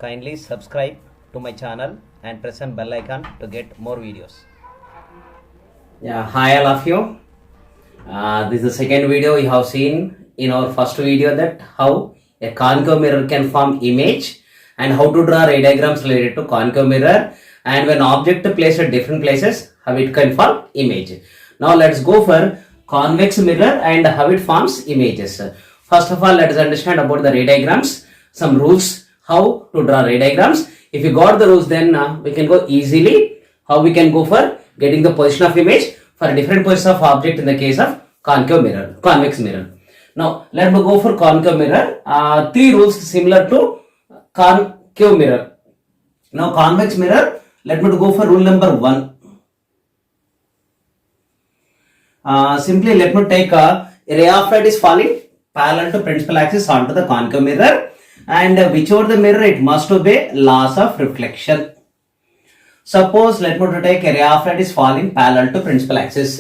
Kindly subscribe to my channel and press on bell icon to get more videos. Yeah, hi all of you. This is the second video we have seen in our first video that how a concave mirror can form image and how to draw ray diagrams related to concave mirror, and when object placed at different places how it can form image. Now let's go for convex mirror and how it forms images. First of all, let us understand about the ray diagrams, some rules how to draw ray diagrams. If you got the rules, then we can go easily how we can go for getting the position of image for different position of object in the case of concave mirror, convex mirror. Now let me go for concave mirror. Three rules similar to concave mirror. Now convex mirror, let me go for rule number 1. Simply let me take a ray of light is falling parallel to principal axis onto the concave mirror, and whichever the mirror it must obey laws of reflection. Suppose let me to take a ray of light is falling parallel to principal axis,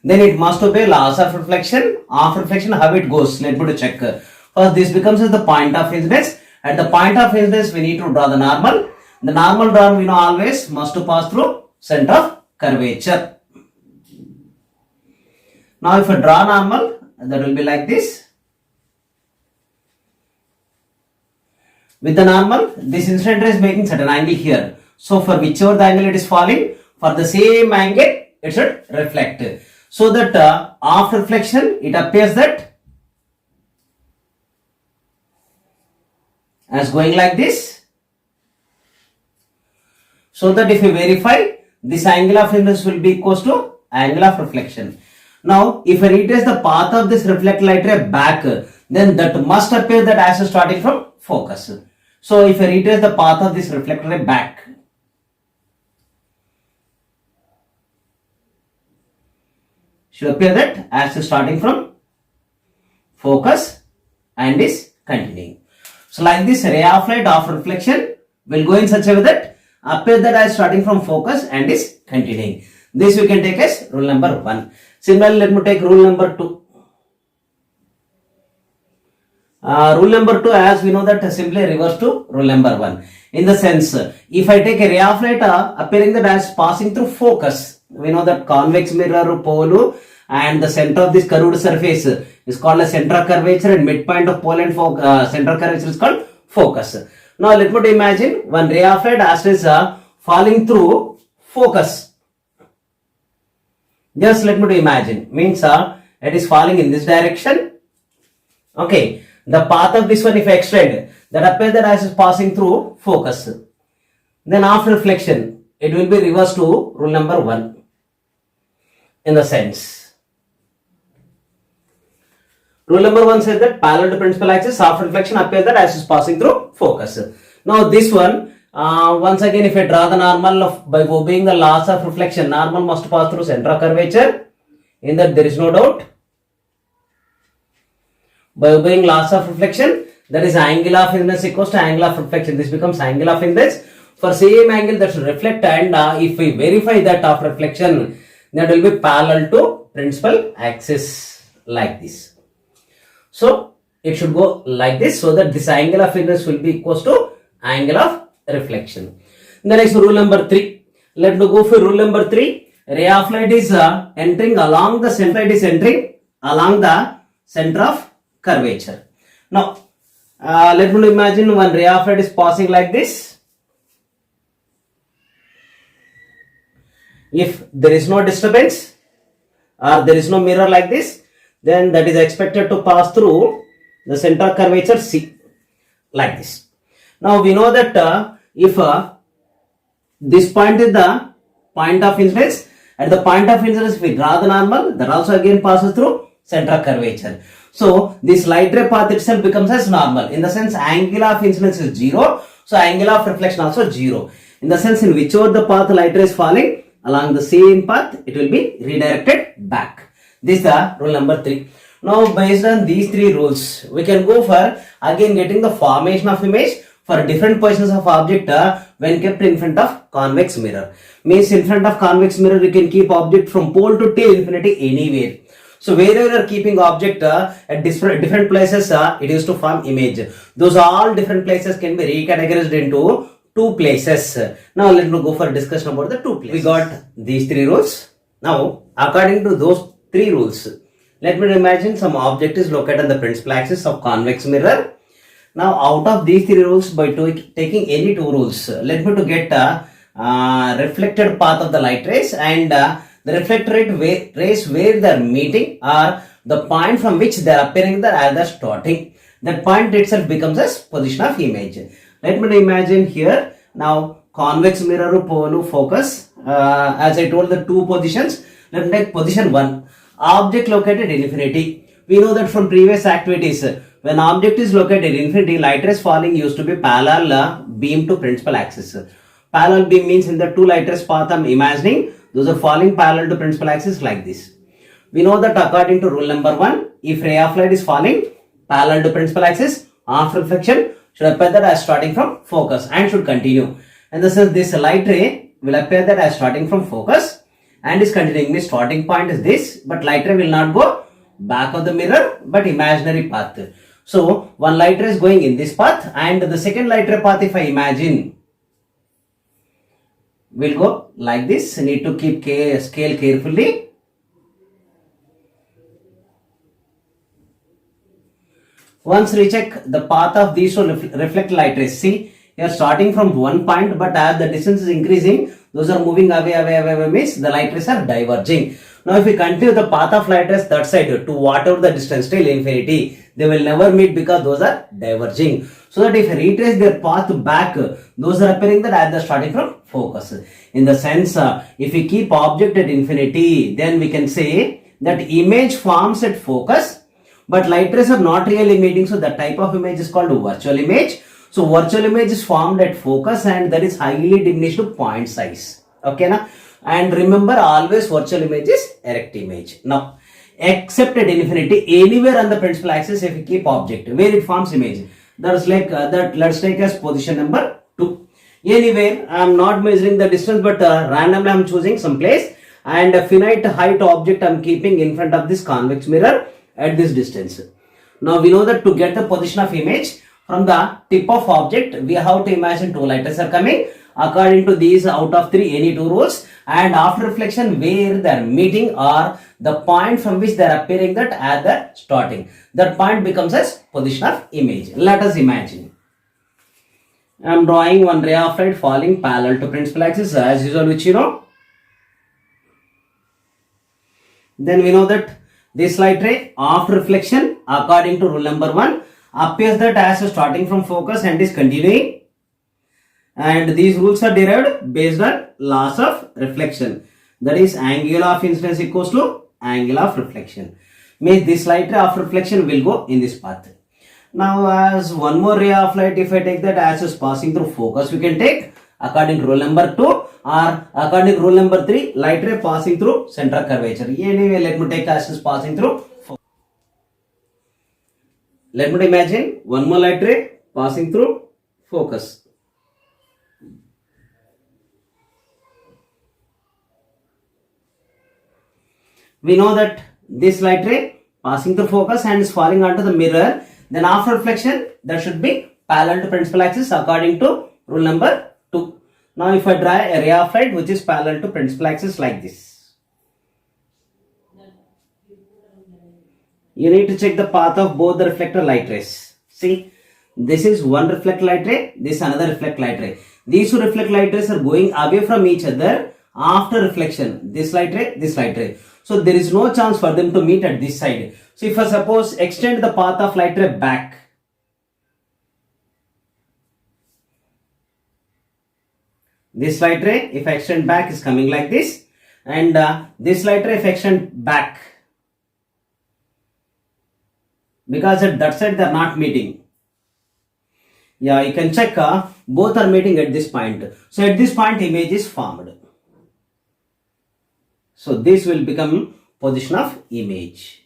then it must obey laws of reflection. Of reflection, how it goes, let me to check. First, this becomes as the point of incidence. At the point of incidence, we need to draw the normal. The normal drawn we know always must to pass through center of curvature. Now if I draw normal, that will be like this. With the normal, this incident ray is making certain angle here. So for whichever the angle it is falling, for the same angle it should reflect. So that after reflection it appears that as going like this. So that if you verify, this angle of incidence will be equals to angle of reflection. Now if I retrace the path of this reflected light ray back, then that must appear that as starting from focus. So if I retrace the path of this reflected ray back, should appear that as starting from focus and is continuing. So like this, ray of light of reflection will go in such a way that appear that as starting from focus and is continuing. This we can take as rule number 1. Similarly, let me take rule number 2. Rule number 2, as we know that simply reverse to rule number 1. In the sense, if I take a ray of light appearing that as passing through focus, we know that convex mirror pole and the center of this curved surface is called a center of curvature, and midpoint of pole and center of curvature is called focus. Now let me imagine one ray of light as is falling through focus. Just let me imagine, means it is falling in this direction. Okay, the path of this one if I extend, that appears that as is passing through focus. Then after reflection, it will be reversed to rule number 1 in the sense. Rule number 1 says that parallel to principal axis, after reflection appears that as is passing through focus. Now this one, once again if I draw the normal of by obeying the laws of reflection, normal must pass through center of curvature. In that there is no doubt. By obeying laws of reflection, that is angle of incidence equals to angle of reflection. This becomes angle of incidence. For same angle that should reflect, and if we verify that after reflection, that will be parallel to principal axis like this. So it should go like this, so that this angle of incidence will be equals to angle of reflection. The next rule number 3. Let me go for rule number 3. Ray of light is entering along the center. It is entering along the center of curvature. Now let me imagine one ray of light is passing like this. If there is no disturbance or there is no mirror like this, then that is expected to pass through the center of curvature C like this. Now we know that if this point is the point of incidence, at the point of incidence if we draw the normal, that also again passes through center of curvature. So this light ray path itself becomes as normal. In the sense angle of incidence is 0, so angle of reflection also 0. In the sense in whichever the path light ray is falling, along the same path it will be redirected back. This is the rule number 3. Now based on these 3 rules, we can go for again getting the formation of image for different positions of object when kept in front of convex mirror. Means in front of convex mirror you can keep object from pole to tail infinity anywhere. So wherever you are keeping object at different places, it is to form image. Those all different places can be recategorized into two places. Now let me go for a discussion about the two places. We got these three rules. Now according to those three rules, let me imagine some object is located on the principal axis of convex mirror. Now out of these three rules, by taking any two rules, let me to get reflected path of the light rays and the reflected rays where they are meeting or the point from which they are appearing as the starting. That point itself becomes as position of image. Let me imagine here now convex mirror pole focus. As I told the two positions, let me take position 1. Object located in infinity. We know that from previous activities, when object is located in infinity, light rays falling used to be parallel beam to principal axis. Parallel beam means in the two light rays path I am imagining, those are falling parallel to principal axis like this. We know that according to rule number 1, if ray of light is falling parallel to principal axis, after reflection should appear that as starting from focus and should continue. And this light ray will appear that as starting from focus and is continuing. Means starting point is this, but light ray will not go back of the mirror but imaginary path. So one light ray is going in this path and the second light ray path, if I imagine, will go like this. Need to keep scale carefully. Once recheck the path of these two reflect light rays. See, you are starting from one point, but as the distance is increasing, those are moving away means the light rays are diverging. Now if we continue the path of light rays that side to whatever the distance till infinity, they will never meet because those are diverging. So that if I retrace their path back, those are appearing that as they are starting from focus. In the sense, if we keep object at infinity, then we can say that image forms at focus, but light rays are not really meeting. So the type of image is called virtual image. So virtual image is formed at focus and that is highly diminished to point size. Okay, na? And remember, always virtual image is erect image. Now, except at infinity, anywhere on the principal axis, if we keep object, where it forms image, that is like that. Let's take as position number 2. Anywhere, I am not measuring the distance, but randomly I am choosing some place and a finite height object I am keeping in front of this convex mirror at this distance. Now we know that to get the position of image from the tip of object, we have to imagine two light rays are coming. According to these, out of 3, any two rules, and after reflection where they are meeting or the point from which they are appearing that at the starting, that point becomes as position of image. Let us imagine I am drawing one ray of light falling parallel to principal axis as usual, which you know. Then we know that this light ray after reflection, according to rule number 1, appears that as starting from focus and is continuing. And these rules are derived based on laws of reflection. That is, angle of incidence equals to angle of reflection. Means this light ray of reflection will go in this path. Now as one more ray of light, if I take that as is passing through focus, we can take according to rule number 2 or according to rule number 3, light ray passing through center curvature. Anyway, let me take as is passing through focus. Let me imagine one more light ray passing through focus. We know that this light ray passing through focus and is falling onto the mirror. Then after reflection, that should be parallel to principal axis according to rule number 2. Now if I draw a ray of light which is parallel to principal axis like this, you need to check the path of both the reflector light rays. See, this is one reflect light ray, this is another reflect light ray. These two reflect light rays are going away from each other after reflection. This light ray, this light ray. So there is no chance for them to meet at this side. So if I suppose extend the path of light ray back, this light ray if I extend back is coming like this, and this light ray if I extend back, because at that side they are not meeting. Yeah, you can check both are meeting at this point. So at this point image is formed. So this will become position of image.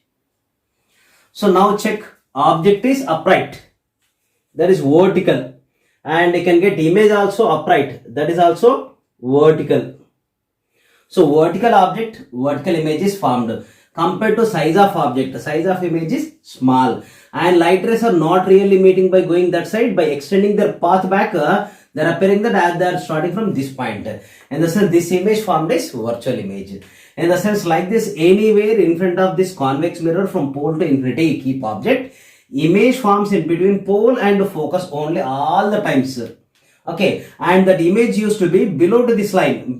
So now check, object is upright, that is vertical, and you can get image also upright, that is also vertical. So vertical object, vertical image is formed. compared to size of object. Size of image is small, and light rays are not really meeting by going that side. By extending their path back, they are appearing that as they are starting from this point. In the sense, this image formed is virtual image. In the sense, like this, anywhere in front of this convex mirror from pole to infinity, you keep object, image forms in between pole and focus only all the times. Okay, and that image used to be below to this line in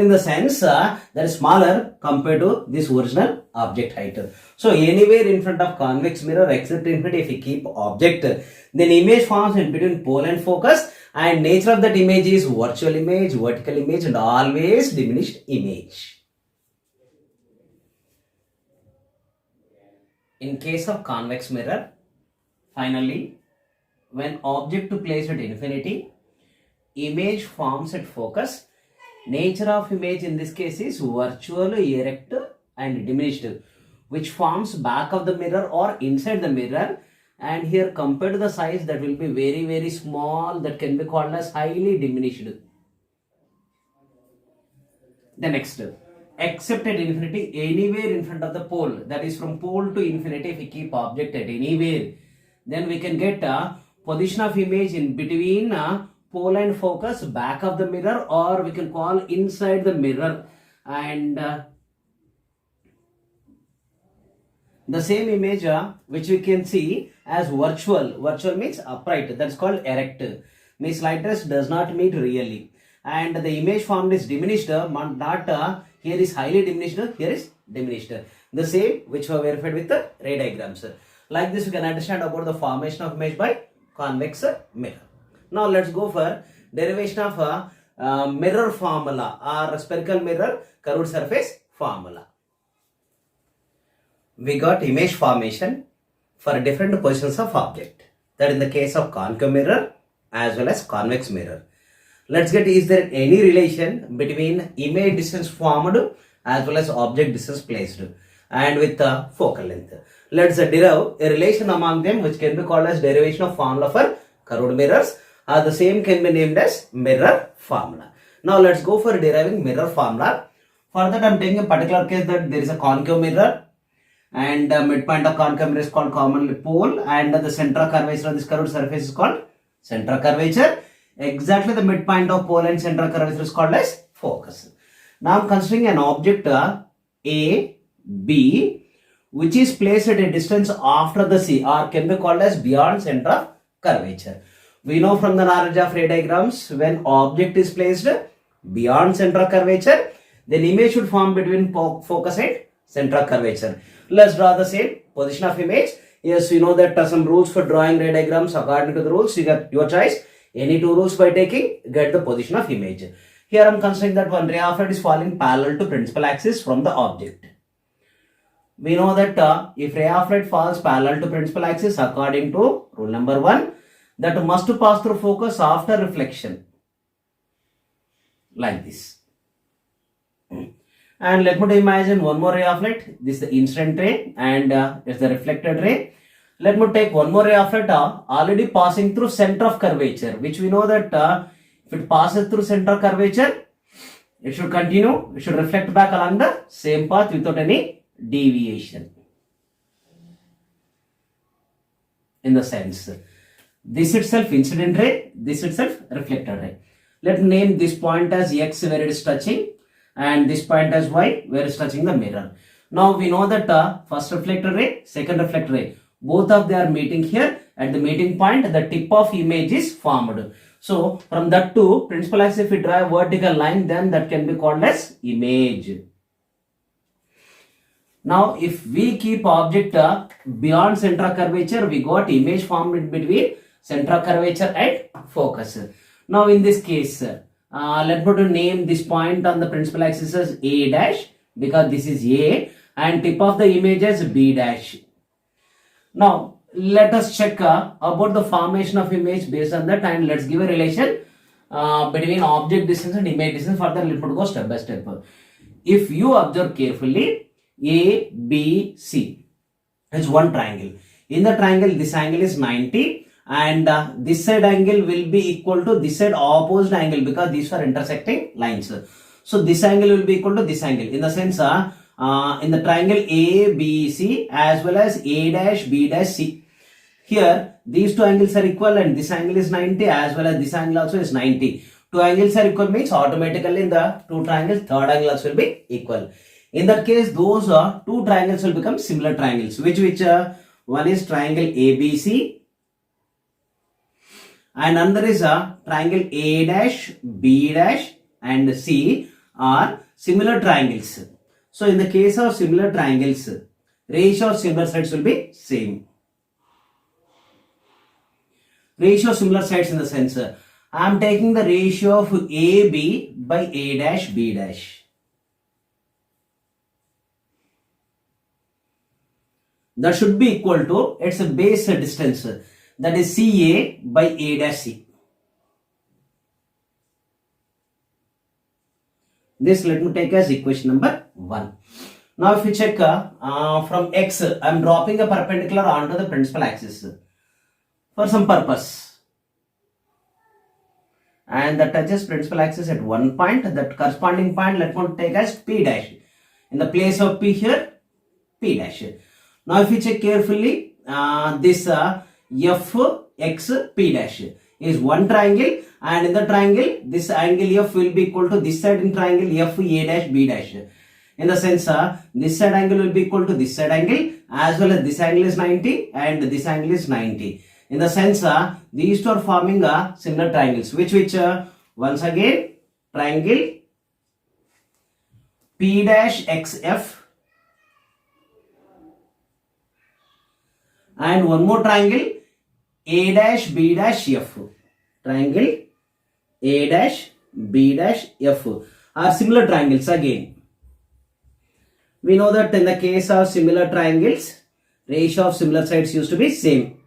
the sense that is smaller compared to this original object height. So anywhere in front of convex mirror except infinity, if you keep object, then image forms in between pole and focus, and nature of that image is virtual image, vertical image, and always diminished image. In case of convex mirror, finally, when object to place at infinity, image forms at focus. Nature of image in this case is virtual, erect, and diminished, which forms back of the mirror or inside the mirror. And here, compared to the size, that will be very, very small, that can be called as highly diminished. The next, except at infinity, anywhere in front of the pole, that is from pole to infinity, if we keep object at anywhere, then we can get a position of image in between pole and focus, back of the mirror, or we can call inside the mirror. And the same image which we can see as virtual means upright, that's called erect, means light rays does not meet really, and the image formed is diminished, not here is highly diminished, here is diminished. The same which we verified with the ray diagrams. Like this, you can understand about the formation of image by convex mirror. Now let's go for derivation of mirror formula or spherical mirror curved surface formula. We got image formation for different positions of object, that in the case of concave mirror as well as convex mirror. Let's get, is there any relation between image distance formed as well as object distance placed and with the focal length. Let's derive a relation among them, which can be called as derivation of formula for curved mirrors, or the same can be named as mirror formula. Now let's go for deriving mirror formula. For that, I am taking a particular case that there is a concave mirror, and the midpoint of concave mirror is called commonly pole, and the central curvature of this curved surface is called central curvature. Exactly the midpoint of pole and central curvature is called as focus. Now I am considering an object A, B, which is placed at a distance after the C, or can be called as beyond center of curvature. We know from the knowledge of ray diagrams, when object is placed beyond center of curvature, then image should form between focus and center of curvature. Let's draw the same position of image. Yes, we know that some rules for drawing ray diagrams. According to the rules, you get your choice. Any two rules by taking, get the position of image. Here I am considering that one ray of light is falling parallel to principal axis from the object. We know that if ray of light falls parallel to principal axis, according to rule number 1, that must pass through focus after reflection, like this. And let me imagine one more ray of light. This is the incident ray, and it's the reflected ray. Let me take one more ray of light already passing through center of curvature, which we know that if it passes through center of curvature, it should continue, it should reflect back along the same path without any deviation. In the sense, this itself incident ray, this itself reflected ray. Let me name this point as X where it is touching, and this point as Y where it is touching the mirror. Now we know that first reflected ray, second reflected ray, both of them are meeting here. At the meeting point, the tip of image is formed. So from that to principal axis, if we draw a vertical line, then that can be called as image. Now if we keep object beyond center of curvature, we got image formed in between center of curvature and focus. Now in this case, let me name this point on the principal axis as A dash, because this is A, and tip of the image as B dash. Now let us check about the formation of image based on that, and let's give a relation between object distance and image distance. Further, let me go step by step. If you observe carefully, A, B, C is one triangle. In the triangle, this angle is 90, and this side angle will be equal to this side opposite angle, because these are intersecting lines. So this angle will be equal to this angle. In the sense, in the triangle ABC as well as A dash B dash C. Here these two angles are equal and this angle is 90 as well as this angle also is 90. Two angles are equal means automatically in the two triangles third angle also will be equal. In that case those two triangles will become similar triangles. Which one is triangle ABC and another is a triangle A dash B dash and C are similar triangles. So in the case of similar triangles, ratio of similar sides will be same. Ratio of similar sides in the sense, I am taking the ratio of AB by A dash B dash. That should be equal to its base distance, that is CA by A dash C. This let me take as equation number 1. Now if you check from X, I am dropping a perpendicular onto the principal axis for some purpose. And that touches principal axis at one point. That corresponding point let me take as P dash. In the place of P here, P dash. Now if you check carefully, this F X P dash is one triangle, and in the triangle this angle F will be equal to this side in triangle F A dash B dash. In the sense this side angle will be equal to this side angle as well as this angle is 90 and this angle is 90. In the sense these two are forming similar triangles. Which once again triangle P dash XF and one more triangle A dash B dash F. Triangle A dash B dash F are similar triangles again. We know that in the case of similar triangles, ratio of similar sides used to be same.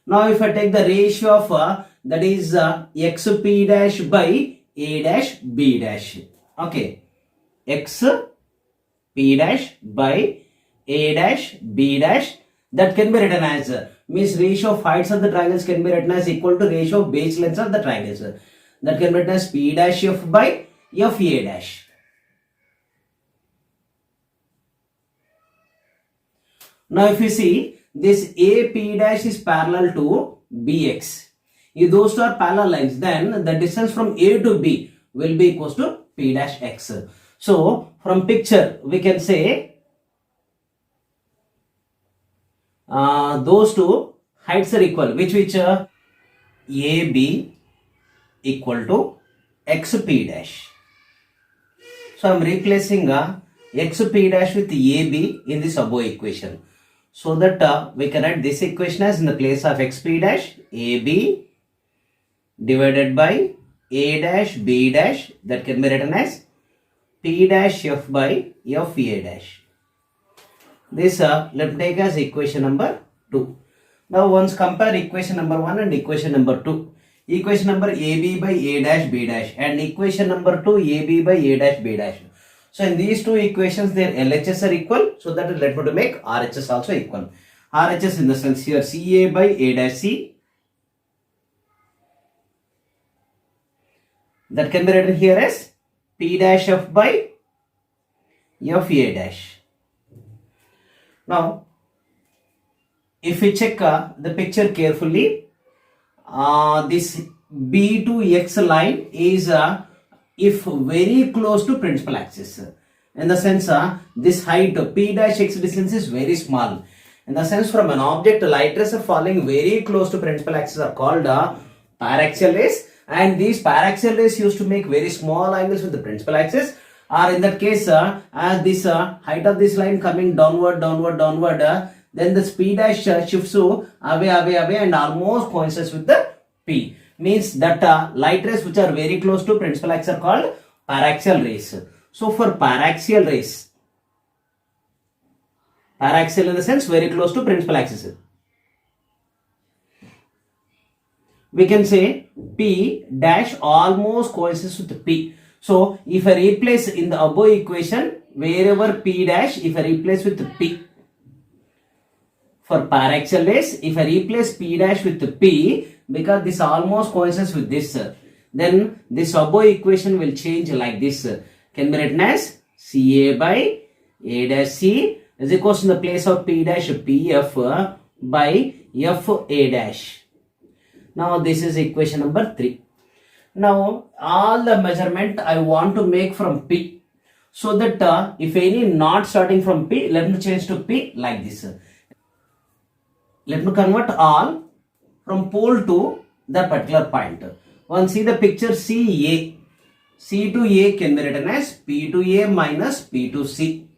Now if I take the ratio of that is XP dash by A dash B dash. Okay. XP dash by A dash B dash, that can be written as means ratio of heights of the triangles can be written as equal to ratio of base lengths of the triangles. That can be written as P dash F by F A dash. Now if you see this AP dash is parallel to BX. If those two are parallel lines, then the distance from A to B will be equals to P dash X. So from picture we can say those two heights are equal. Which AB equal to XP dash. So I am replacing XP dash with AB in this above equation. So that we can write this equation as in the place of XP dash AB divided by A dash B dash, that can be written as P dash F by F A dash. This let me take as equation number 2. Now once compare equation number 1 and equation number 2. Equation number AB by A dash B dash and equation number 2 AB by A dash B dash. So in these two equations their LHS are equal, so that will let me to make RHS also equal. RHS in the sense here CA by A dash C, that can be written here as P dash F by F A dash. Now if we check the picture carefully, this B to X line is if very close to principal axis. In the sense this height P dash X distance is very small. In the sense from an object light rays are falling very close to principal axis are called paraxial rays, and these paraxial rays used to make very small angles with the principal axis. Or in that case as this height of this line coming downward, then the P dash shifts away and almost coincides with the P. Means that light rays which are very close to principal axis are called paraxial rays. So for paraxial rays, paraxial in the sense very close to principal axis, we can say P dash almost coincides with P. So if I replace in the above equation wherever P dash, if I replace with P for paraxial rays, if I replace P dash with P, because this almost coincides with this, then this above equation will change like this. can be written as CA by A dash C is equals to the place of P dash PF by F A dash. Now this is equation number 3. Now all the measurement I want to make from P, so that if any not starting from P, let me change to P like this. Let me convert all from pole to the particular point. One see the picture CA. C to A can be written as P to A minus P to C.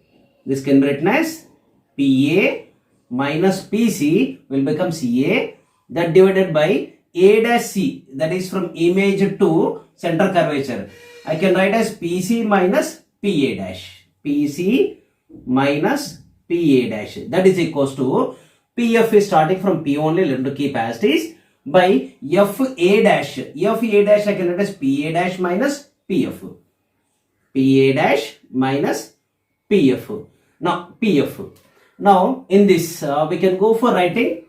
This can be written as PA minus PC will become CA, that divided by A dash C, that is from image to center curvature. I can write as PC minus PA dash. PC minus PA dash, that is equals to PF is starting from P only, let me keep as it is, by FA dash. FA dash I can write as PA dash minus PF. PA dash minus PF. Now PF. Now in this we can go for writing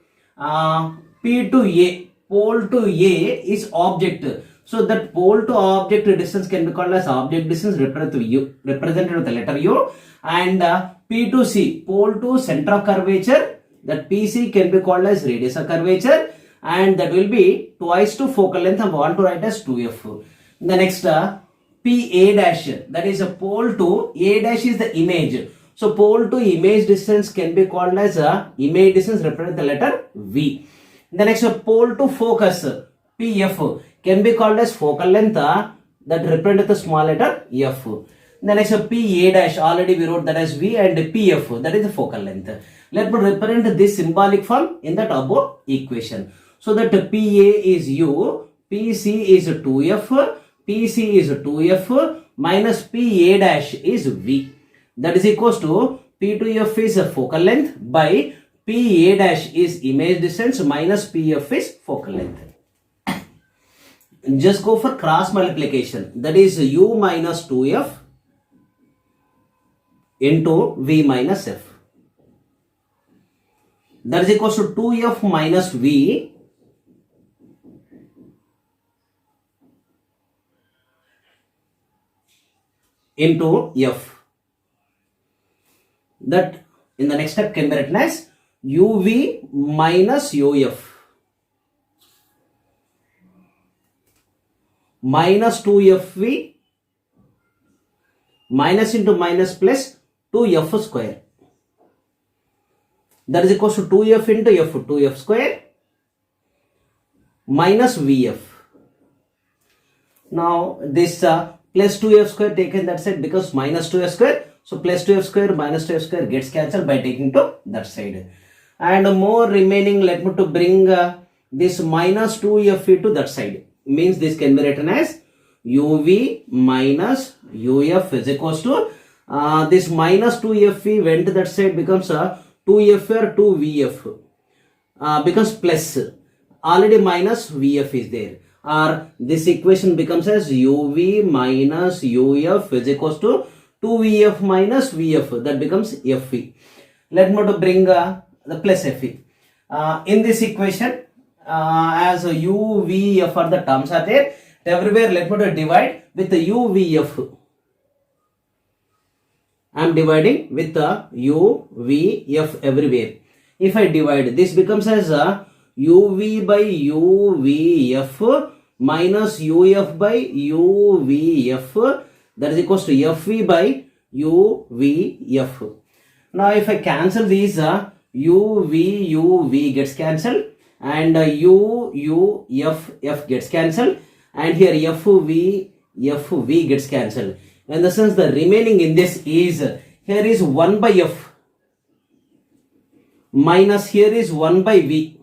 P to A. Pole to A is object. So that pole to object distance can be called as object distance represented with the letter U. And P to C, pole to center of curvature, that PC can be called as radius of curvature, and that will be twice to focal length. I want to write as 2F. The next PA dash, that is a pole to A dash is the image. So pole to image distance can be called as image distance represented with the letter V. The next pole to focus, PF, can be called as focal length that represented the small letter F. The next PA dash, already we wrote that as V, and PF, that is the focal length. Let me represent this symbolic form in that above equation. So that PA is U, PC is 2F, PC is 2F minus PA dash is V. That is equals to P to F is a focal length by PA dash is image distance minus PF is focal length. Just go for cross multiplication, that is U minus 2F into V minus F. That is equals to 2F minus V into F. That in the next step can be written as UV minus UF minus 2FV minus into minus plus 2F square. That is equals to 2F into F, 2F square minus VF. Now this plus 2F square taken that side becomes minus 2F square. So plus 2F square minus 2F square gets cancelled by taking to that side. And more remaining, let me to bring this minus 2F to that side. Means this can be written as UV minus UF is equals to this minus 2FV went to that side becomes 2F or 2VF becomes plus. Already minus VF is there. Or this equation becomes as UV minus UF is equals to 2VF minus VF, that becomes FV. Let me to bring the plus FV. In this equation, as UVF are the terms are there, everywhere let me to divide with the UVF. I am dividing with the UVF everywhere. If I divide, this becomes as UV by UVF minus UF by UVF, that is equals to FV by UVF. Now if I cancel these, UV gets cancelled, and UF gets cancelled, and here FV gets cancelled. In the sense the remaining in this is, here is 1 by F minus here is 1 by V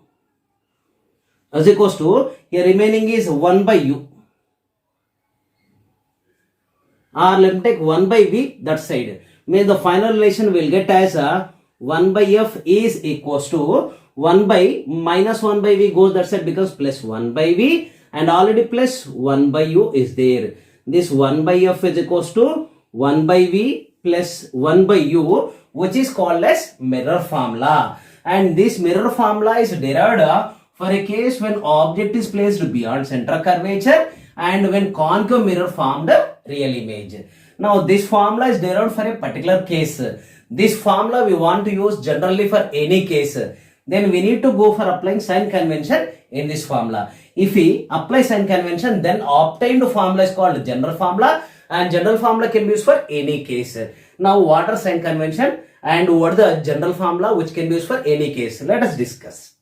as equals to, here remaining is 1 by U. Or let me take 1 by V that side. Means the final relation will get as 1 by F is equals to 1 by minus 1 by V goes that side becomes plus 1 by V, and already plus 1 by U is there. This 1 by F is equals to 1 by V plus 1 by U, which is called as mirror formula. And this mirror formula is derived for a case when object is placed beyond center curvature and when concave mirror formed a real image. Now this formula is derived for a particular case. This formula we want to use generally for any case. Then we need to go for applying sign convention in this formula. If we apply sign convention, then obtained formula is called general formula, and general formula can be used for any case. Now what are sign convention and what are the general formula which can be used for any case? Let us discuss.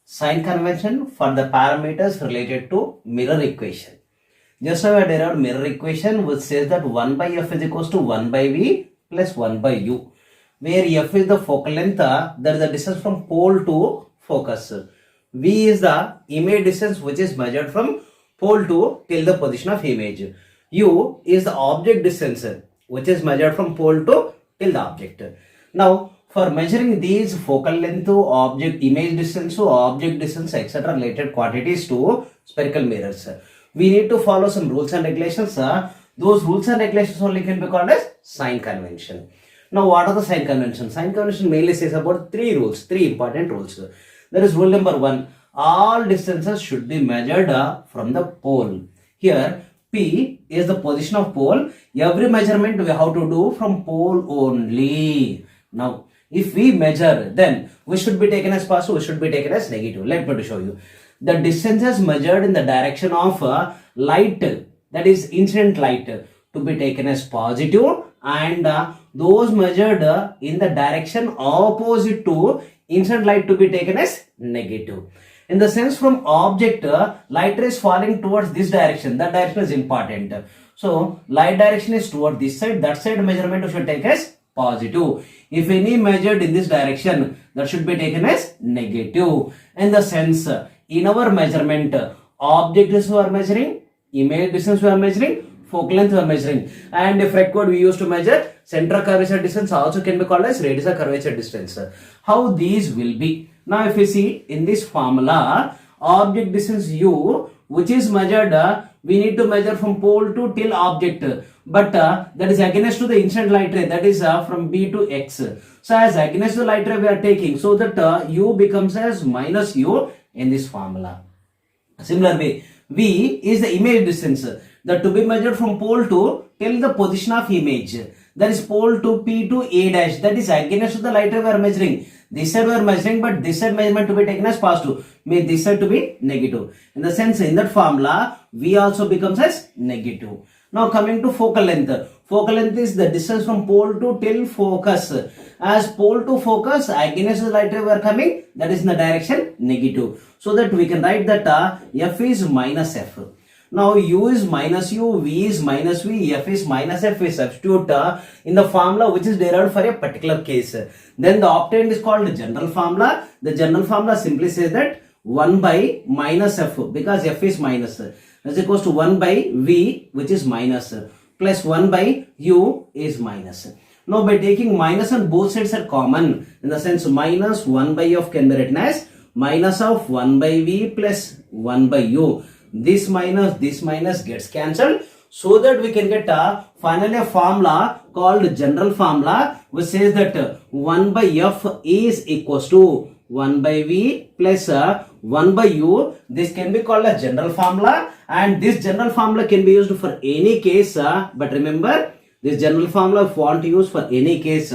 Sign convention for the parameters related to mirror equation. Just now I derived mirror equation which says that 1 by f is equals to 1 by v plus 1 by u, where f is the focal length, that is the distance from pole to focus. V is the image distance which is measured from pole to till the position of image. U is the object distance which is measured from pole to till the object. Now for measuring these focal length to object, image distance to object distance, etc. related quantities to spherical mirrors, we need to follow some rules and regulations. Those rules and regulations only can be called as sign convention. Now what are the sign convention? Sign convention mainly says about three important rules. There is rule number 1. All distances should be measured from the pole. Here P is the position of pole. Every measurement we have to do from pole only. Now if we measure, then we should be taken as positive, we should be taken as negative. Let me show you. The distances measured in the direction of light, that is incident light, to be taken as positive, and those measured in the direction opposite to incident light to be taken as negative. In the sense from object, light ray is falling towards this direction. That direction is important. So light direction is toward this side. That side measurement we should take as positive. If any measured in this direction, that should be taken as negative. In the sense, in our measurement, object distance we are measuring, image distance we are measuring, focal length we are measuring, and if required we used to measure center of curvature distance, also can be called as radius of curvature distance. How these will be? Now if you see in this formula, object distance u, which is measured, we need to measure from pole to till object, but that is against to the incident light ray, that is from B to X. So as against the light ray we are taking, so that u becomes as minus u in this formula. Similar way, V is the image distance that to be measured from pole to till the position of image, that is pole to P to A dash, that is against the light ray we are measuring. This side we are measuring, but this side measurement to be taken as positive, may this side to be negative. In the sense, in that formula, V also becomes as negative. Now coming to focal length. Focal length is the distance from pole to till focus. As pole to focus, against the light ray we are coming, that is in the direction negative. So that we can write that F is minus F. Now U is minus U, V is minus V, F is minus F. We substitute in the formula which is derived for a particular case. Then the obtained is called general formula. The general formula simply says that 1 by minus F, because F is minus, is equals to 1 by V, which is minus, plus 1 by U is minus. Now by taking minus on both sides are common, in the sense minus 1 by F can be written as minus of 1 by V plus 1 by U. This minus gets cancelled, so that we can get finally a formula called general formula, which says that 1 by F is equals to 1 by V plus 1 by U. This can be called a general formula, and this general formula can be used for any case, but remember, this general formula if you want to use for any case,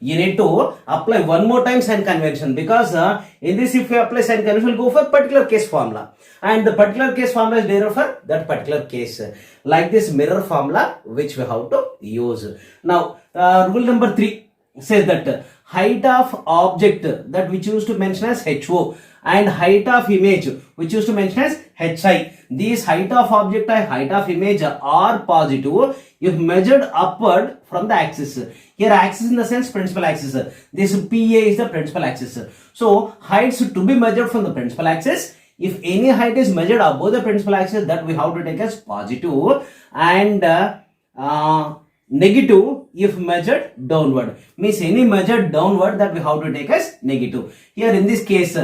you need to apply one more time sign convention, because in this if you apply sign convention, we'll go for particular case formula, and the particular case formula is derived for that particular case, like this mirror formula which we have to use. Now rule number 3 says that height of object that we choose to mention as HO, and height of image which used to mention as HI. These height of object and height of image are positive if measured upward from the axis. Here axis in the sense principal axis. This PA is the principal axis. So heights to be measured from the principal axis. If any height is measured above the principal axis, that we have to take as positive, and negative if measured downward. Means any measured downward, that we have to take as negative. Here in this case,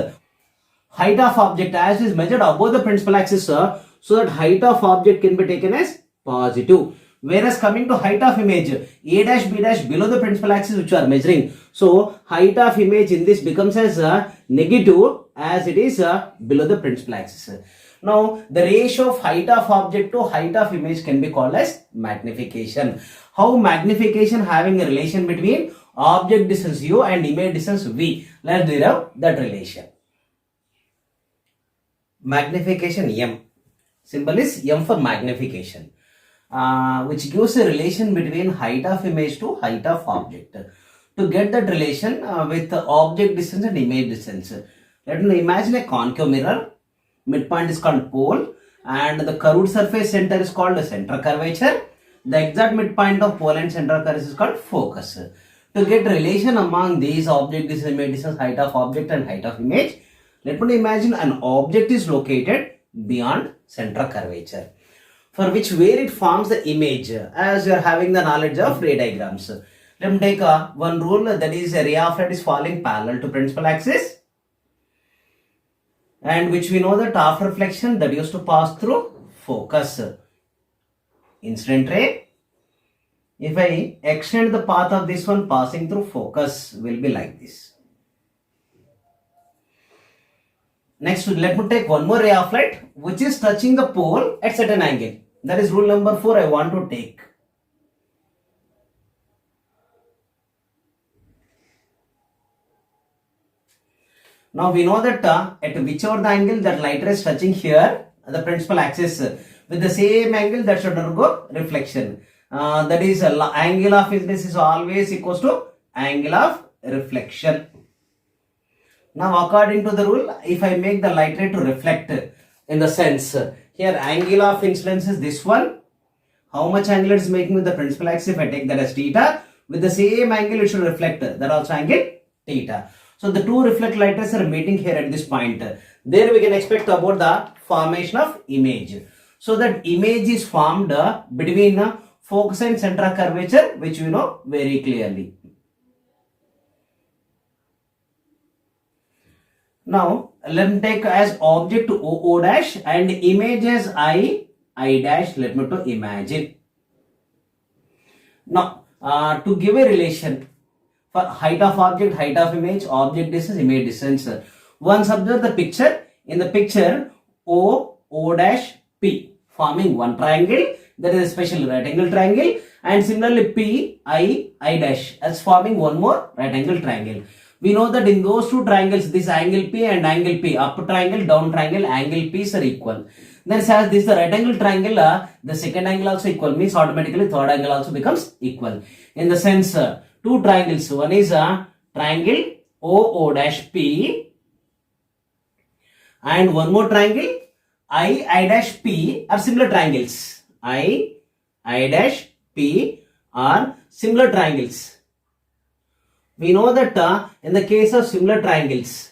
height of object as is measured above the principal axis, so that height of object can be taken as positive. Whereas coming to height of image, A dash B dash below the principal axis which you are measuring, so height of image in this becomes as negative as it is below the principal axis. Now, the ratio of height of object to height of image can be called as magnification. How magnification having a relation between object distance u and image distance v. Let's derive that relation. Magnification m. Symbol is m for magnification. Which gives a relation between height of image to height of object. To get that relation with object distance and image distance, let me imagine a concave mirror. Midpoint is called pole and the curved surface center is called the center curvature. The exact midpoint of pole and center curvature is called focus. To get relation among these object distance, image distance, height of object and height of image, let me imagine an object is located beyond center curvature, for which where it forms the image, as you are having the knowledge of ray diagrams. Let me take one rule, that is a ray of light is falling parallel to principal axis, and which we know that after reflection that used to pass through focus. Incident ray, if I extend the path of this one passing through focus, will be like this. Next, let me take one more ray of light which is touching the pole at certain angle. That is rule number 4 I want to take. Now we know that at whichever the angle that light ray is touching here, the principal axis, with the same angle that should undergo reflection. That is angle of incidence is always equals to angle of reflection. Now according to the rule, if I make the light ray to reflect, in the sense here angle of incidence is this one. How much angle it is making with the principal axis? If I take that as theta, with the same angle it should reflect, that also angle theta. So the two reflect light rays are meeting here at this point. There we can expect about the formation of image. So that image is formed between focus and center curvature, which we know very clearly. Now let me take as object O dash and image as I dash. Let me to imagine. Now to give a relation for height of object, height of image, object distance, image distance. Once observe the picture. In the picture, O dash P forming one triangle, that is a special right angle triangle, and similarly P I dash as forming one more right angle triangle. We know that in those two triangles, this angle P and angle P, up triangle, down triangle, angle P's are equal. Then as this is the right angle triangle, the second angle also equal, means automatically third angle also becomes equal. In the sense, two triangles, one is triangle O dash P and one more triangle I dash P are similar triangles. I dash P are similar triangles. We know that in the case of similar triangles,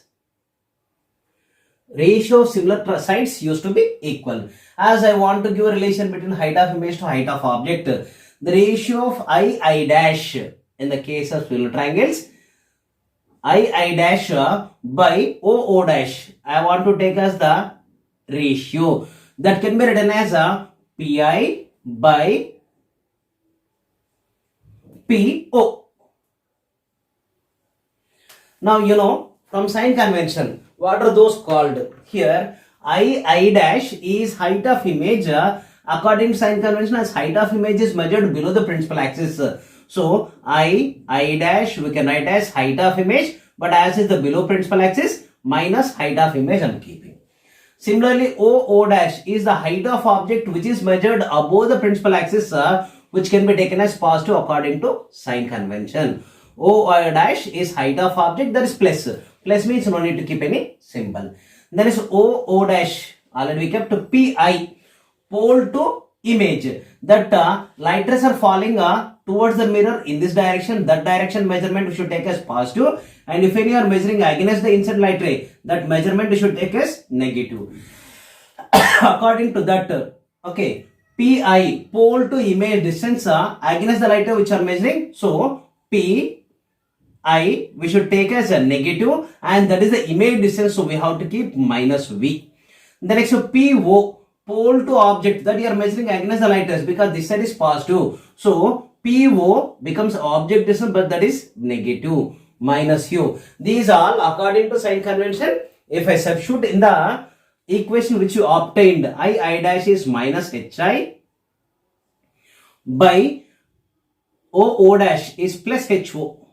ratio of similar sides used to be equal. As I want to give a relation between height of image to height of object, the ratio of I dash in the case of similar triangles, I dash by O dash, I want to take as the ratio that can be written as Pi by Po. Now you know from sign convention, what are those called? Here I dash is height of image according to sign convention, as height of image is measured below the principal axis. So I dash we can write as height of image, but as is the below principal axis minus height of image I am keeping. Similarly O dash is the height of object which is measured above the principal axis, which can be taken as positive according to sign convention. O dash is height of object, that is plus. Plus means no need to keep any symbol. Then is O dash, already we kept Pi, pole to image. That light rays are falling towards the mirror in this direction. That direction measurement we should take as positive. And if any are measuring against the incident light ray, that measurement we should take as negative. According to that, okay, Pi, pole to image distance against the light ray which are measuring. So Pi we should take as a negative, and that is the image distance, so we have to keep minus V. The next PO, pole to object, that you are measuring against the light rays, because this side is positive. So PO becomes object distance, but that is negative, minus U. These all according to sign convention. If I substitute in the equation which you obtained, I dash is minus hi by O dash is plus ho.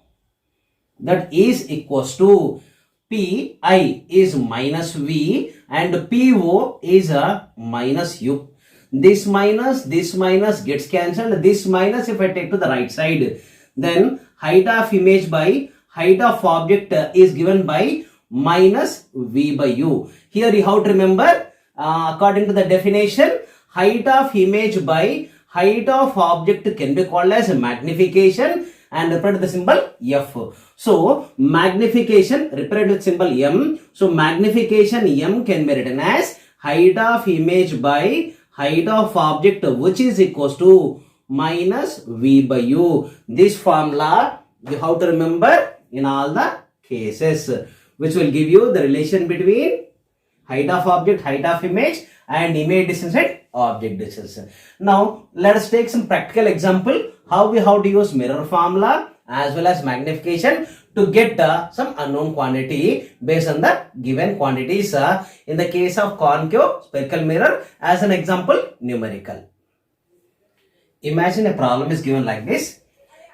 That is equals to Pi is minus V and Po is a minus U. This minus gets cancelled. This minus if I take to the right side, then height of image by height of object is given by minus V by U. Here you have to remember, according to the definition, height of image by height of object can be called as magnification and represent the symbol F. So magnification represent with symbol M. So magnification M can be written as height of image by height of object, which is equals to minus V by U. This formula you have to remember in all the cases, which will give you the relation between height of object, height of image, and image distance and object distance. Now let us take some practical example how we have to use mirror formula as well as magnification to get some unknown quantity based on the given quantities. In the case of concave spherical mirror, as an example, numerical. Imagine a problem is given like this.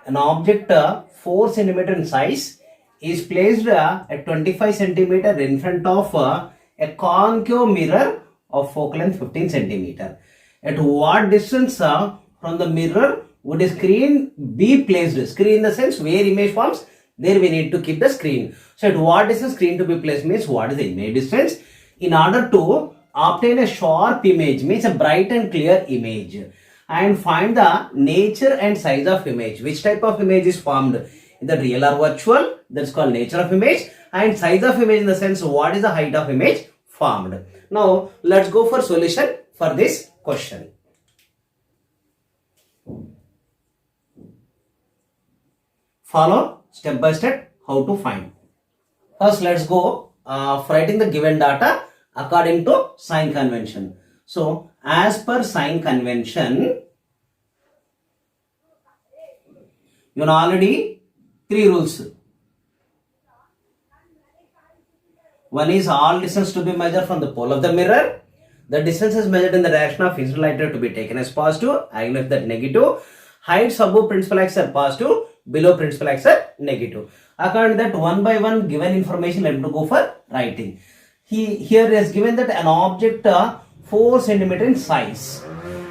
An object 4 cm in size is placed at 25 cm in front of a concave mirror of focal length 15 cm. At what distance from the mirror would a screen be placed? Screen in the sense where image forms, there we need to keep the screen. So at what distance screen to be placed means what is the image distance. In order to obtain a sharp image, means a bright and clear image, and find the nature and size of image. Which type of image is formed? Either real or virtual, that's called nature of image, and size of image in the sense what is the height of image formed. Now let's go for solution for this question. Follow step by step how to find. First let's go writing the given data according to sign convention. So as per sign convention, you know already 3 rules. One is all distance to be measured from the pole of the mirror. The distance is measured in the direction of incident light ray to be taken as positive, even if that negative. Heights above principal axis are positive, below principal axis are negative. According to that, one by one given information, let me go for writing. Here is given that an object 4 cm in size.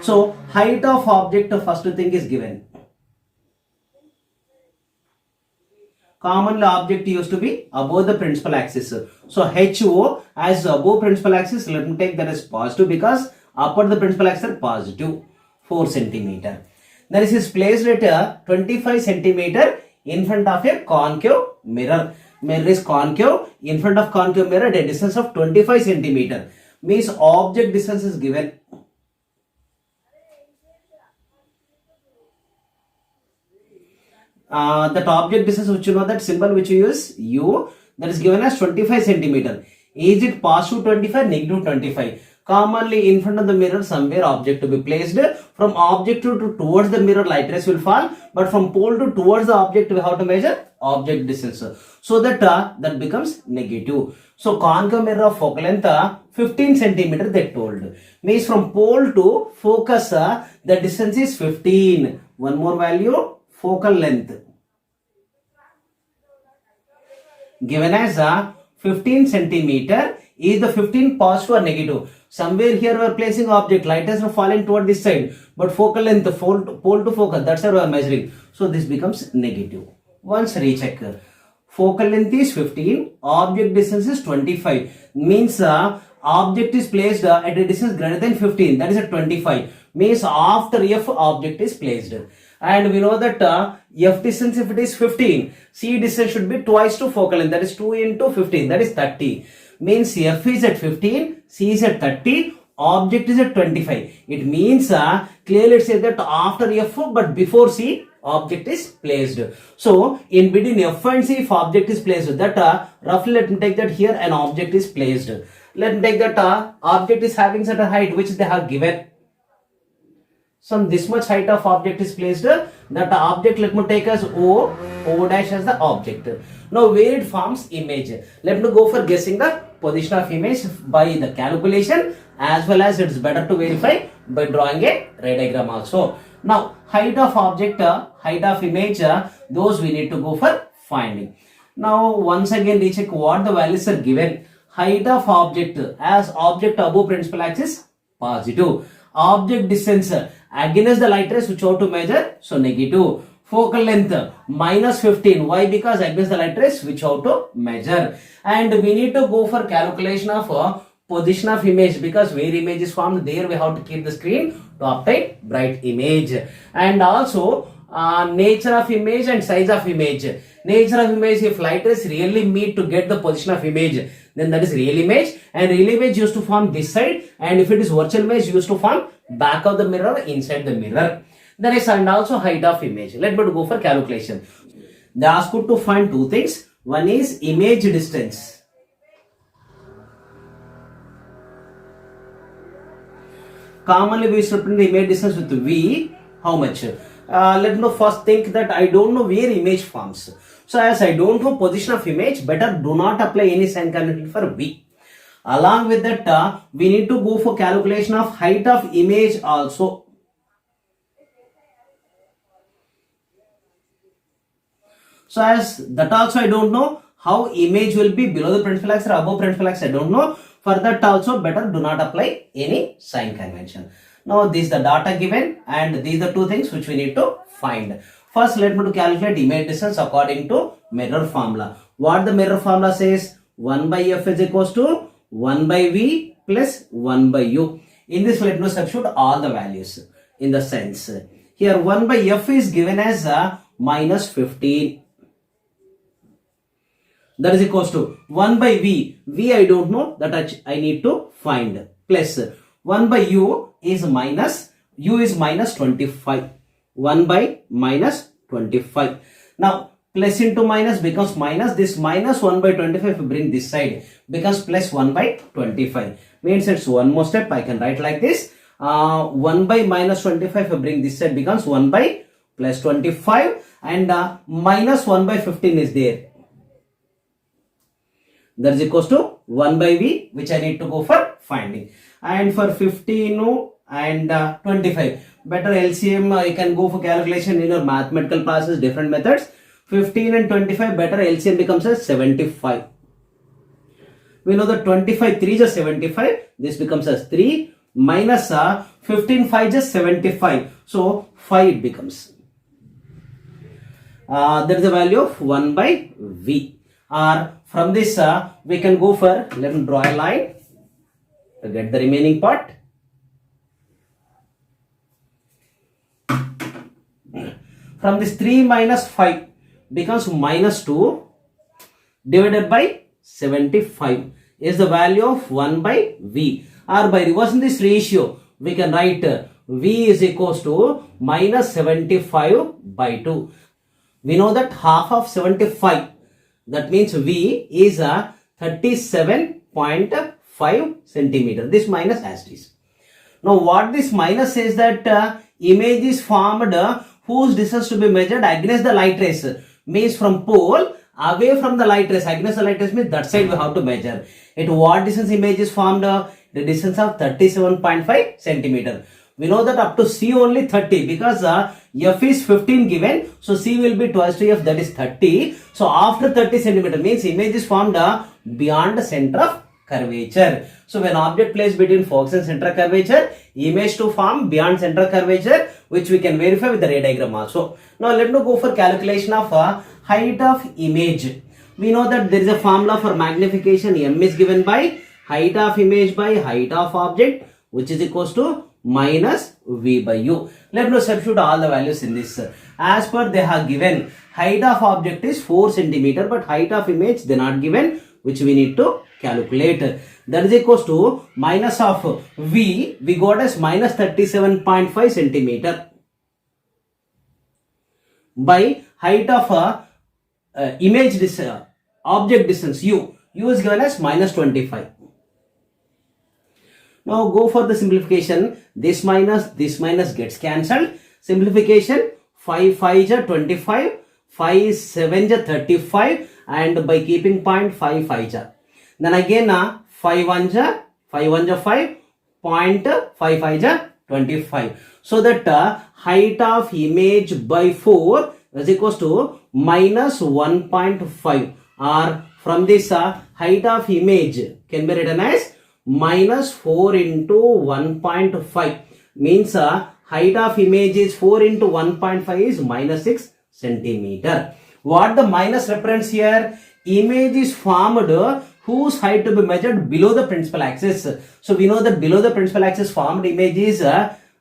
So height of object first thing is given. Commonly object used to be above the principal axis. So HO as above principal axis, let me take that as positive because upper the principal axis are positive 4 cm. Then it is placed at 25 cm in front of a concave mirror. Mirror is concave. In front of concave mirror at a distance of 25 cm. Means object distance is given. That object distance which you know, that symbol which you use U, that is given as 25 cm. Is it positive 25, negative 25? Commonly in front of the mirror somewhere object to be placed. From object to towards the mirror light rays will fall, but from pole to towards the object we have to measure object distance. So that that becomes negative. So concave mirror of focal length 15 cm they told. Means from pole to focus the distance is 15. One more value, focal length given as 15 cm. Is the 15 positive or negative? Somewhere here we are placing object, light rays are falling toward this side, but focal length pole to focus, that's why we are measuring. So this becomes negative. Once recheck. Focal length is 15, object distance is 25. Means object is placed at a distance greater than 15, that is at 25. Means after F object is placed. And we know that F distance if it is 15, C distance should be twice to focal length, that is 2 into 15, that is 30. Means F is at 15, C is at 30, object is at 25. It means clearly it says that after F but before C object is placed. So in between F and C if object is placed, that roughly let me take that here an object is placed. Let me take that object is having certain height which they have given. Some this much height of object is placed. That object let me take as O dash as the object. Now where it forms image. Let me go for guessing the position of image by the calculation, as well as it's better to verify by drawing a ray diagram also. Now height of object, height of image, those we need to go for finding. Now once again recheck what the values are given. Height of object, as object above principal axis positive. Object distance against the light rays which how to measure, so negative. Focal length minus 15. Why? Because against the light rays which how to measure. And we need to go for calculation of position of image, because where image is formed, there we have to keep the screen to obtain bright image. And also nature of image and size of image. Nature of image, if light rays really meet to get the position of image, then that is real image, and real image used to form this side, and if it is virtual image used to form back of the mirror, inside the mirror. Then is and also height of image. Let me go for calculation. They ask you to find two things. One is image distance. Commonly we used to print the image distance with V. How much? Let me first think that I don't know where image forms. So as I don't know position of image, better do not apply any sign convention for V. Along with that, we need to go for calculation of height of image also. So as that also I don't know, how image will be below the principal axis or above principal axis, I don't know. For that also better do not apply any sign convention. Now this is the data given, and these are the two things which we need to find. First let me to calculate image distance according to mirror formula. What the mirror formula says? 1 by f is equals to 1 by v plus 1 by u. In this let me substitute all the values in the sense. Here 1 by f is given as minus 15. That is equals to 1 by v. V I don't know, that I need to find. Plus 1 by u is minus 25. 1 by minus 25. Now plus into minus becomes minus. This minus 1 by 25 if we bring this side becomes plus 1 by 25. Means it's one more step. I can write like this. 1 by minus 25 if I bring this side becomes 1 by plus 25, and minus 1 by 15 is there. That is equals to 1 by v, which I need to go for finding. And for 15 and 25, better LCM you can go for calculation in your mathematical classes, different methods. 15 and 25, better LCM becomes as 75. We know that 25 3 is 75. This becomes as 3 minus 15 5 is 75. So 5 it becomes. That is the value of 1 by v. Or from this we can go for, let me draw a line to get the remaining part. From this 3 minus 5 becomes minus 2 divided by 75 is the value of 1 by v. Or by reversing this ratio, we can write v is equals to minus 75 by 2. We know that half of 75, that means v is 37.5 centimeter. This minus as it is. Now what this minus says that image is formed whose distance to be measured against the light rays, means from pole away from the light rays. Against the light rays means that side we have to measure. At what distance image is formed? The distance of 37.5 centimeter. We know that up to C only 30, because F is 15 given. So C will be twice to F, that is 30. So after 30 centimeter means image is formed beyond the center of curvature. So when object placed between focus and center of curvature, image to form beyond center of curvature, which we can verify with the ray diagram also. Now let me go for calculation of height of image. We know that there is a formula for magnification. M is given by height of image by height of object, which is equals to minus v by u. Let me substitute all the values in this. As per they have given, height of object is 4 centimeter, but height of image they not given, which we need to calculate. That is equals to minus of v, we got as minus 37.5 centimeter by height of image distance, object distance u. U is given as minus 25. Now go for the simplification. This minus gets cancelled. Simplification, 5 5 is 25, 5 7 is 35, and by keeping point 5 5 is. Then again 5 1 ja 5, 0.55 ja 25. So that height of image by 4 is equals to minus 1.5, or from this height of image can be written as minus 4 into 1.5, means height of image is 4 into 1.5 is minus 6 centimeter. What the minus reference here? Image is formed whose height to be measured below the principal axis. So we know that below the principal axis formed image is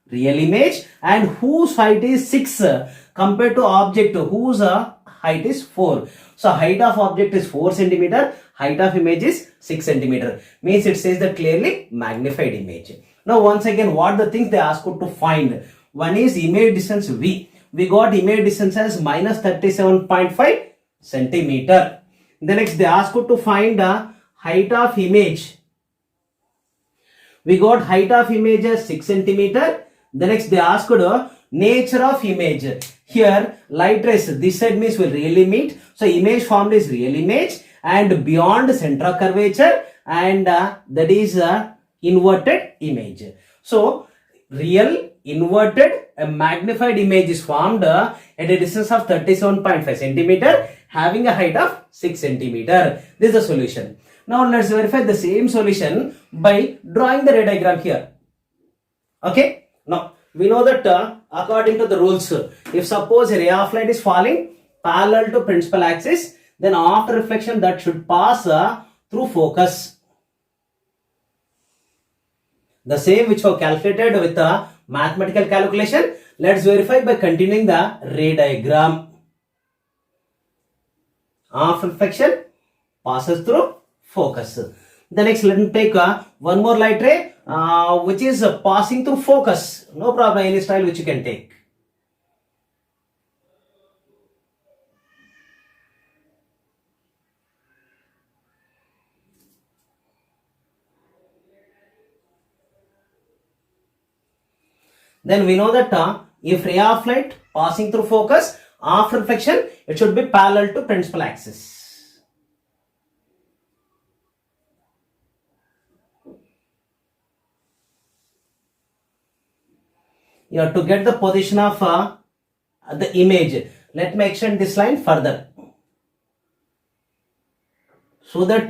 real image, and whose height is 6 compared to object whose height is 4. So height of object is 4 centimeter, height of image is 6 centimeter. Means it says that clearly magnified image. Now once again, what the things they ask you to find? One is image distance V. We got image distance as minus 37.5 centimeter. The next they ask you to find height of image. We got height of image as 6 centimeter. The next they asked nature of image. Here light rays this side means will really meet. So image formed is real image and beyond center of curvature, and that is inverted image. So real, inverted, a magnified image is formed at a distance of 37.5 centimeter having a height of 6 centimeter. This is the solution. Now let's verify the same solution by drawing the ray diagram here. Okay. Now we know that according to the rules, if suppose a ray of light is falling parallel to principal axis, then after reflection that should pass through focus. The same which we calculated with a mathematical calculation. Let's verify by continuing the ray diagram. After reflection passes through focus. The next, let me take one more light ray which is passing through focus. No problem, any style which you can take. Then we know that if ray of light passing through focus after reflection, it should be parallel to principal axis. You have to get the position of the image. Let me extend this line further, so that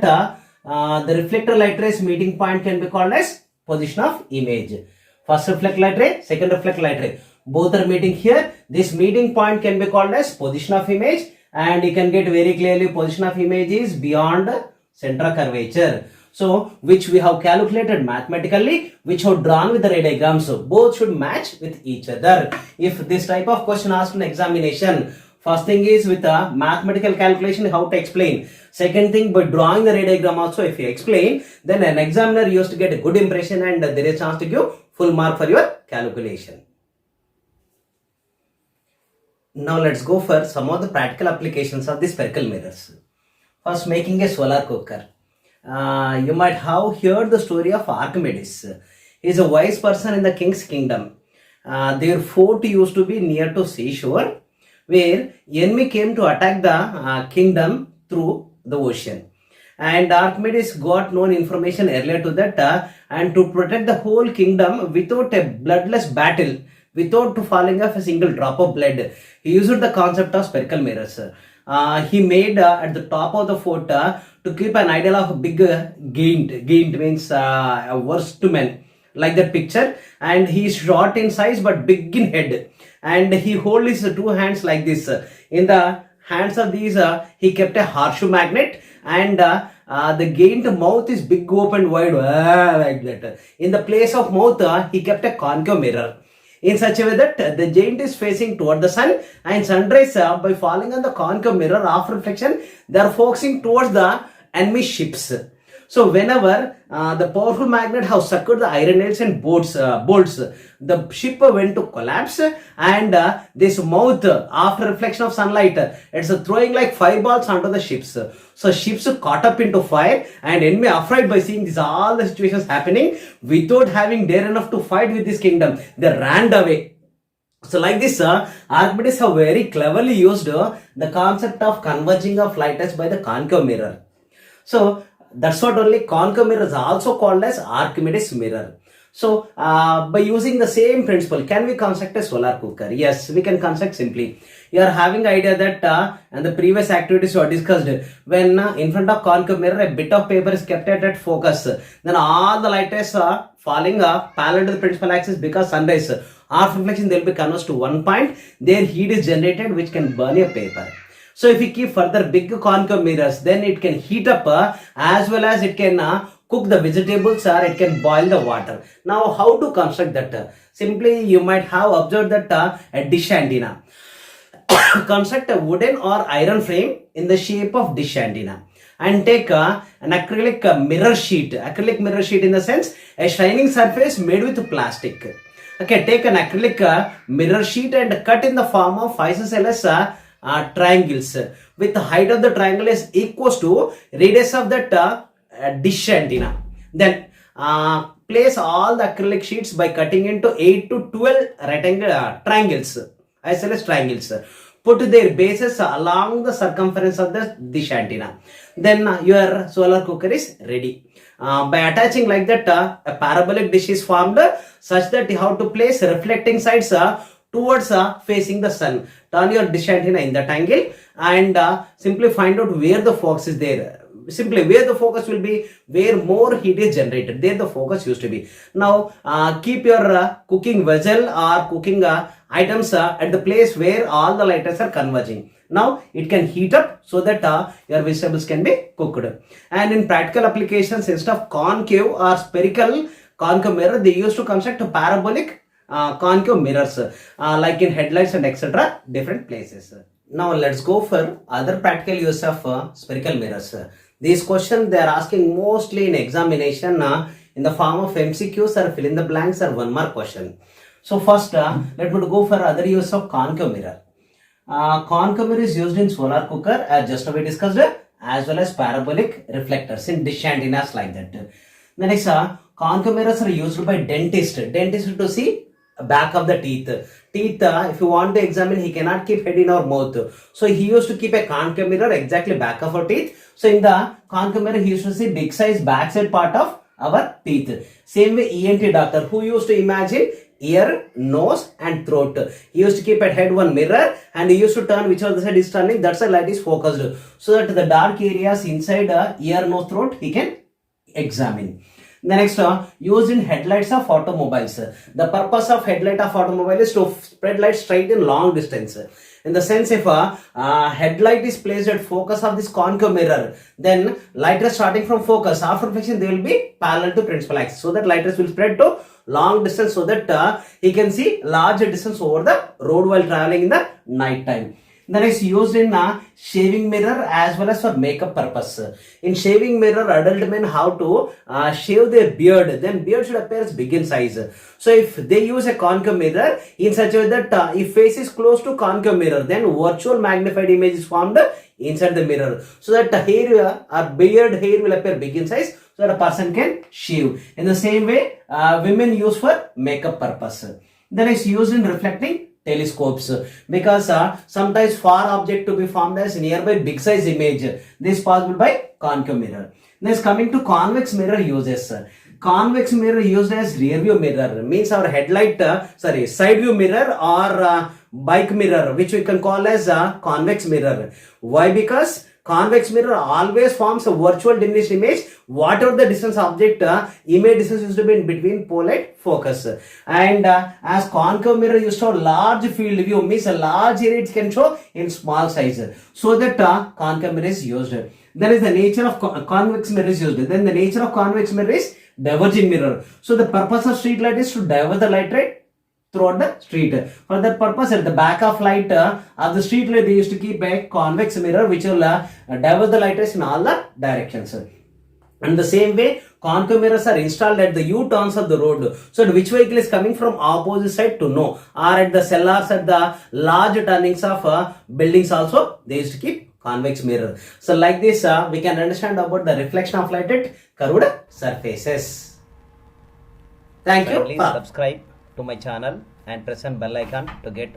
the reflector light rays meeting point can be called as position of image. First reflect light ray, second reflect light ray, both are meeting here. This meeting point can be called as position of image, and you can get very clearly position of image is beyond center curvature. So which we have calculated mathematically, which have drawn with the ray diagram. So both should match with each other. If this type of question asked in examination, first thing is with a mathematical calculation how to explain. Second thing, by drawing the ray diagram also, if you explain, then an examiner used to get a good impression and there is a chance to give full mark for your calculation. Now let's go for some of the practical applications of the spherical mirrors. First, making a solar cooker. You might have heard the story of Archimedes. He is a wise person in the king's kingdom. Their fort used to be near to seashore, where enemy came to attack the kingdom through the ocean. And Archimedes got known information earlier to that, and to protect the whole kingdom without a bloodless battle, without falling off a single drop of blood, he used the concept of spherical mirrors. He made at the top of the fort to keep an idol of a big giant means a worst man, like that picture, and he is short in size but big in head, and he holds his two hands like this. In the hands of these he kept a horseshoe magnet, and the giant mouth is big open wide like that. In the place of mouth he kept a concave mirror, in such a way that the giant is facing toward the sun, and sunrise by falling on the concave mirror after reflection, they are focusing towards the enemy ships. So whenever the powerful magnet has sucked the iron nails and bolts, the ship went to collapse, and this mouth after reflection of sunlight, it's throwing like fireballs onto the ships. So ships caught up into fire, and enemy afraid by seeing this all the situations happening, without having dare enough to fight with this kingdom, they ran away. So like this, Archimedes have very cleverly used the concept of converging of light rays by the concave mirror. So that's what only concave mirror is also called as Archimedes mirror. So, by using the same principle, can we construct a solar cooker? Yes, we can construct simply. You are having idea that and the previous activities were discussed. When in front of concave mirror, a bit of paper is kept at focus. Then all the light rays are falling parallel to the principal axis because sunrise. After reflection, they will be converged to one point. Their heat is generated, which can burn a paper. So, if we keep further big concave mirrors, then it can heat up as well as it can cook the vegetables or it can boil the water. Now, how to construct that? Simply, you might have observed that a dish antenna. Construct a wooden or iron frame in the shape of dish antenna and take an acrylic mirror sheet. Acrylic mirror sheet in the sense a shining surface made with plastic. Okay, take an acrylic mirror sheet and cut in the form of isosceles triangles with the height of the triangle is equals to radius of that dish antenna. Then place all the acrylic sheets by cutting into 8 to 12 rectangle triangles, isosceles triangles. Put their bases along the circumference of the dish antenna. Then your solar cooker is ready. By attaching like that, a parabolic dish is formed such that you have to place reflecting sides towards facing the sun. Turn your dish antenna in that angle and simply find out where the focus is there. Simply where the focus will be, where more heat is generated, there the focus used to be. Now keep your cooking vessel or cooking items at the place where all the light rays are converging. Now it can heat up so that your vegetables can be cooked. And in practical applications, instead of concave or spherical concave mirror, they used to construct parabolic concave mirrors like in headlights and etc. different places. Now let's go for other practical use of spherical mirrors. These questions they are asking mostly in examination in the form of MCQs or fill in the blanks or 1 mark question. So first let me go for other use of concave mirror. Concave mirror is used in solar cooker as just we discussed, as well as parabolic reflectors in dish antennas like that. The next concave mirrors are used by dentist to see back of the teeth. If you want to examine, he cannot keep head in our mouth. So he used to keep a concave mirror exactly back of our teeth. So in the concave mirror, he used to see big size backside part of our teeth. Same way ENT doctor who used to imagine ear, nose and throat. He used to keep at head one mirror and he used to turn whichever side is turning, that's the light is focused. So that the dark areas inside ear, nose, throat, he can examine. The next used in headlights of automobiles. The purpose of headlight of automobile is to spread light straight in long distance. In the sense if a headlight is placed at focus of this concave mirror, then light rays starting from focus after reflection they will be parallel to principal axis, so that light rays will spread to long distance so that he can see larger distance over the road while traveling in the night time. Then it's used in shaving mirror as well as for makeup purpose. In shaving mirror, adult men have to shave their beard. Then beard should appear as big in size. So if they use a concave mirror in such a way that if face is close to concave mirror, then virtual magnified image is formed inside the mirror. So that the hair or beard hair will appear big in size, so that a person can shave. In the same way, women use for makeup purpose. Then it's used in reflecting telescopes because sometimes far object to be formed as nearby big size image. This is possible by concave mirror. Next, coming to convex mirror uses. Convex mirror used as rear view mirror means our headlight, side view mirror or bike mirror, which we can call as a convex mirror. Why? Because convex mirror always forms a virtual diminished image, whatever the distance object, image distance used to be in between pole light focus. And as concave mirror used to have large field view, means a large area it can show in small size. So that concave mirror is used. Then is the nature of convex mirror is used. Then the nature of convex mirror is diverging mirror. So the purpose of street light is to divert the light ray throughout the street. For that purpose, at the back of light of the street light, they used to keep a convex mirror which will divert the light rays in all the directions. And the same way, concave mirrors are installed at the U-turns of the road. So which vehicle is coming from opposite side to know. Or at the cellars, at the large turnings of buildings also, they used to keep convex mirror. So like this, we can understand about the reflection of light at curved surfaces. Thank you. Kindly subscribe to my channel and press on bell icon to get